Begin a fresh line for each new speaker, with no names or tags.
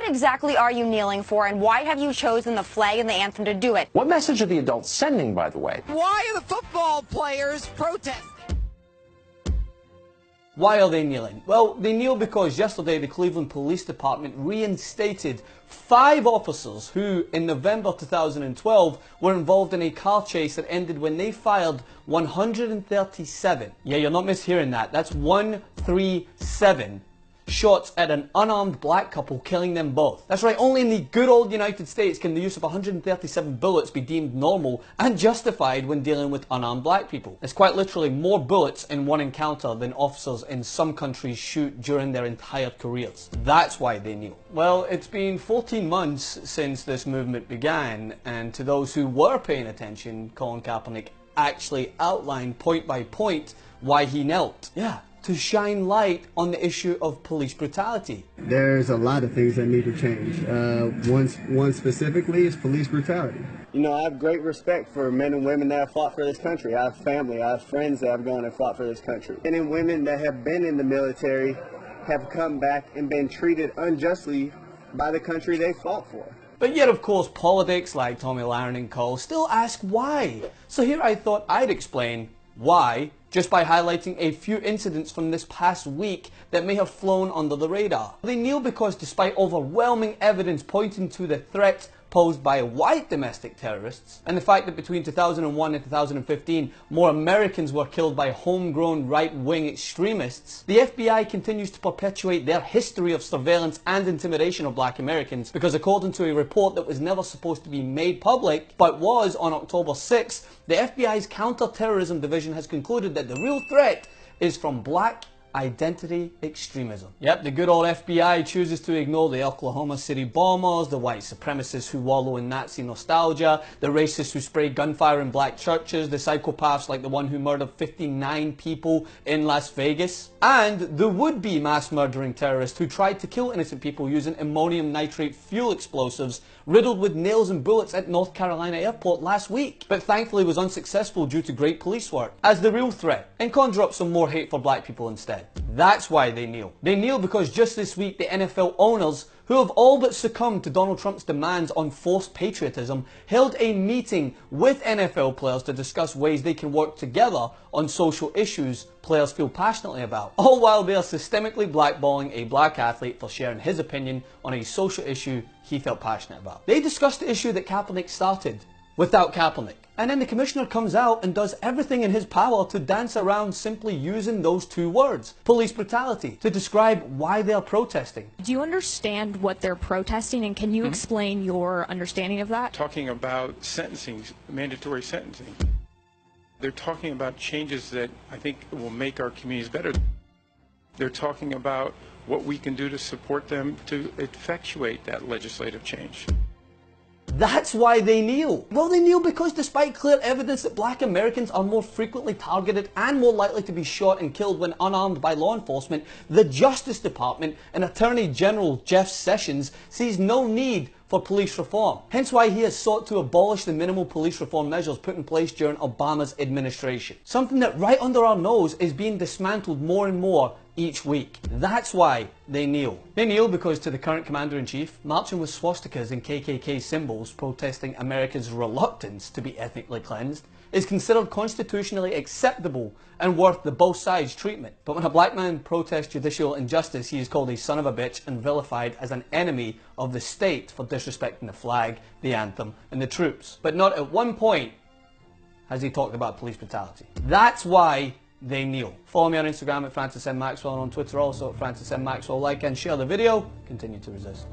exactly are you kneeling for, and why have you chosen the flag and the anthem to do it?
What message are the adults sending, by the way?
Why are the football players protesting?
Why are they kneeling? Well, they kneel because yesterday the Cleveland Police Department reinstated 5 officers who, in November 2012, were involved in a car chase that ended when they fired 137. Yeah, you're not mishearing that. That's 137 shots at an unarmed black couple, killing them both. That's right, only in the good old United States can the use of 137 bullets be deemed normal and justified when dealing with unarmed black people. It's quite literally more bullets in one encounter than officers in some countries shoot during their entire careers. That's why they kneel. Well, it's been 14 months since this movement began, and to those who were paying attention, Colin Kaepernick actually outlined point by point why he knelt. Yeah, to shine light on the issue of police brutality.
There's a lot of things that need to change. One specifically is police brutality.
You know, I have great respect for men and women that have fought for this country. I have family, I have friends that have gone and fought for this country. Men and women that have been in the military have come back and been treated unjustly by the country they fought for.
But yet, of course, politics like Tomi Lahren and co. still ask why. So here I thought I'd explain why, just by highlighting a few incidents from this past week that may have flown under the radar. They kneel because despite overwhelming evidence pointing to the threat posed by white domestic terrorists, and the fact that between 2001 and 2015 more Americans were killed by homegrown right-wing extremists, the FBI continues to perpetuate their history of surveillance and intimidation of black Americans, because according to a report that was never supposed to be made public, but was on October 6th, the FBI's Counter-Terrorism Division has concluded that the real threat is from black identity extremism. Yep, the good old FBI chooses to ignore the Oklahoma City bombers, the white supremacists who wallow in Nazi nostalgia, the racists who spray gunfire in black churches, the psychopaths like the one who murdered 59 people in Las Vegas, and the would-be mass murdering terrorist who tried to kill innocent people using ammonium nitrate fuel explosives riddled with nails and bullets at North Carolina airport last week, but thankfully was unsuccessful due to great police work, as the real threat, and conjure up some more hate for black people instead. That's why they kneel. They kneel because just this week the NFL owners, who have all but succumbed to Donald Trump's demands on forced patriotism, held a meeting with NFL players to discuss ways they can work together on social issues players feel passionately about, all while they are systemically blackballing a black athlete for sharing his opinion on a social issue he felt passionate about. They discussed the issue that Kaepernick started, without Kaepernick. And then the commissioner comes out and does everything in his power to dance around simply using those 2 words, police brutality, to describe why they're protesting.
Do you understand what they're protesting, and can you explain your understanding of that?
Talking about sentencing, mandatory sentencing. They're talking about changes that I think will make our communities better. They're talking about what we can do to support them to effectuate that legislative change.
That's why they kneel. Well, they kneel because despite clear evidence that black Americans are more frequently targeted and more likely to be shot and killed when unarmed by law enforcement, the Justice Department and Attorney General Jeff Sessions sees no need for police reform. Hence why he has sought to abolish the minimal police reform measures put in place during Obama's administration. Something that right under our nose is being dismantled more and more each week. That's why they kneel. They kneel because to the current Commander-in-Chief, marching with swastikas and KKK symbols protesting America's reluctance to be ethnically cleansed is considered constitutionally acceptable and worth the both sides treatment. But when a black man protests judicial injustice, he is called a son of a bitch and vilified as an enemy of the state for disrespecting the flag, the anthem, and the troops. But not at one point has he talked about police brutality. That's why they kneel. Follow me on Instagram at Francis M. Maxwell and on Twitter also at Francis M. Maxwell. Like and share the video. Continue to resist.